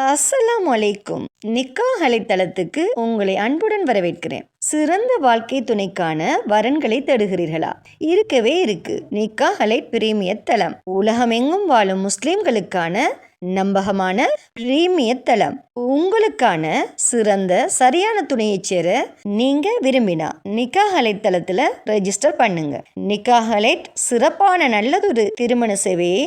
அஸ்ஸலாமு அலைக்கும். நிக்காஹ் அலைத்தளத்துக்கு உங்களை அன்புடன் வரவேற்கிறேன். சிறந்த வாழ்க்கை துணைக்கான வரன்களை தேடுகிறீர்களா? இருக்கவே இருக்கு நிக்காஹ் அலை பிரீமியர் தளம். உலகமெங்கும் வாழும் முஸ்லிம்களுக்கான நம்பகமான பிரீமியர் தளம். உங்களுக்கான சிறந்த சரியான துணையை சேர நீங்க விரும்பினா நிக்காஹ் அலைட் தளத்துல ரெஜிஸ்டர் பண்ணுங்க. நிக்காஹ் அலைட் சிறப்பான நல்லதொரு திருமண சேவையை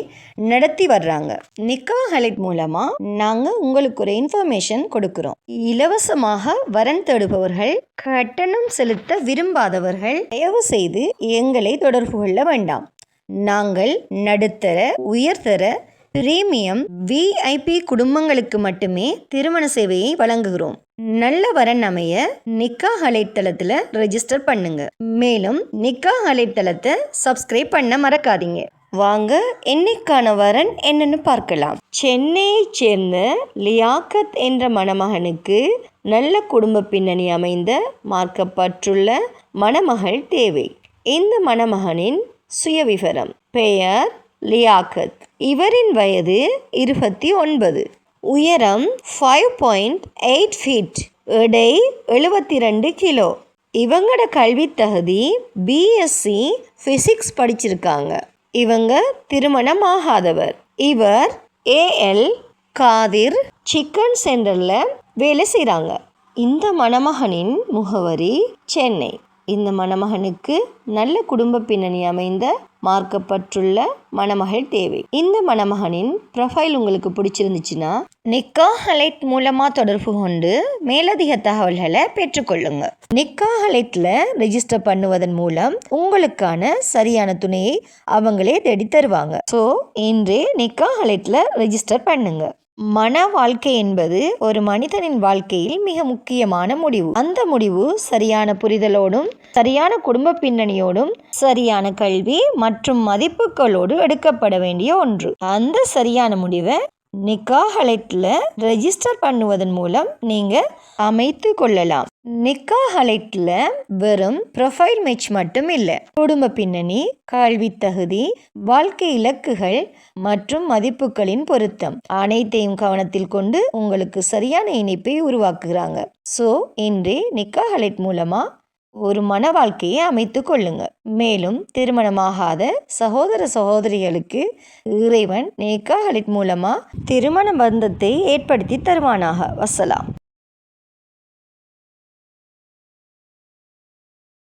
நடத்தி வர்றாங்க. நிக்காஹ் அலைட் மூலமா நாங்க உங்களுக்கு ஒரு இன்ஃபர்மேஷன் கொடுக்கிறோம். இலவசமாக வரன் தேடுபவர்கள், கட்டணம் செலுத்த விரும்பாதவர்கள் தயவு செய்து எங்களை தொடர்பு கொள்ள வேண்டாம். நாங்கள் நடுத்தர, உயர்தர, பிரீமியம், விஐபி குடும்பங்களுக்கு மட்டுமே திருமண சேவையை வழங்குகிறோம். நல்ல வரன் அமைய நிக்காஹ் அலைட் தளத்துல ரெஜிஸ்டர் பண்ணுங்க. மேலும் நிக்காஹ் அலைட் தளத்தை சப்ஸ்கிரைப் பண்ண மறக்காதீங்க. வாங்க இன்னைக்கான வரன் என்னன்னு பார்க்கலாம். சென்னையை சேர்ந்த லியாக்கத் என்ற மணமகனுக்கு நல்ல குடும்ப பின்னணி அமைந்த மார்க்கப்பட்டுள்ள மணமகள் தேவை. இந்த மணமகனின் சுயவிவரம்: பெயர் லியாக்கத். இவரின் வயது 29. உயரம் 5.8 ஃபீட். எடை 72 கிலோ. இவங்களோட கல்வி தகுதி பிஎஸ்சி ஃபிசிக்ஸ் படிச்சிருக்காங்க. இவங்க திருமணம் ஆகாதவர். இவர் ஏஎல் காதிர் சிக்கன் சென்டரில் வேலை செய்கிறாங்க. இந்த மணமகனின் முகவரி சென்னை. இந்த மணமகனுக்கு நல்ல குடும்ப பின்னணி அமைந்த மார்க்கப்பட்டுள்ள மணமகள் தேவை. இந்த மணமகனின் ப்ரொஃபைல் உங்களுக்கு பிடிச்சிருந்துச்சுன்னா நிக்காஹ் அலைட் மூலமாக தொடர்பு கொண்டு மேலதிக தகவல்களை பெற்றுக்கொள்ளுங்க. நிக்காஹ் அலைட்ல ரெஜிஸ்டர் பண்ணுவதன் மூலம் உங்களுக்கான சரியான துணையை அவங்களே தேடி தருவாங்க. ஸோ இன்றே நிக்காஹ் அலைட்ல ரெஜிஸ்டர் பண்ணுங்க. மன வாழ்க்கை என்பது ஒரு மனிதனின் வாழ்க்கையில் மிக முக்கியமான முடிவு. அந்த முடிவு சரியான புரிதலோடும், சரியான குடும்ப பின்னணியோடும், சரியான கல்வி மற்றும் மதிப்புகளோடு எடுக்கப்பட வேண்டிய ஒன்று. அந்த சரியான முடிவை நிக்காஹ் அலைட்ல ரெஜிஸ்டர் பண்ணுவதன் மூலம் நீங்க அமைத்து கொள்ளலாம். நிக்காஹ் அலைட்ல வெறும் ப்ரொஃபைல் மேட்ச் மட்டும் இல்லை, குடும்ப பின்னணி, கல்வி தகுதி, வாழ்க்கை இலக்குகள் மற்றும் மதிப்புகளின் பொருத்தம் அனைத்தையும் கவனத்தில் கொண்டு உங்களுக்கு சரியான இணைப்பை உருவாக்குகிறாங்க. ஸோ இன்றே நிக்காஹ் அலைட் மூலமா ஒரு மன வாழ்க்கையை அமைத்து கொள்ளுங்க. மேலும் திருமணமாகாத சகோதர சகோதரிகளுக்கு இறைவன் நிக்காஹ் அலைட் மூலமா திருமண பந்தத்தை ஏற்படுத்தி தருவானாக. வஸ்ஸலாம்.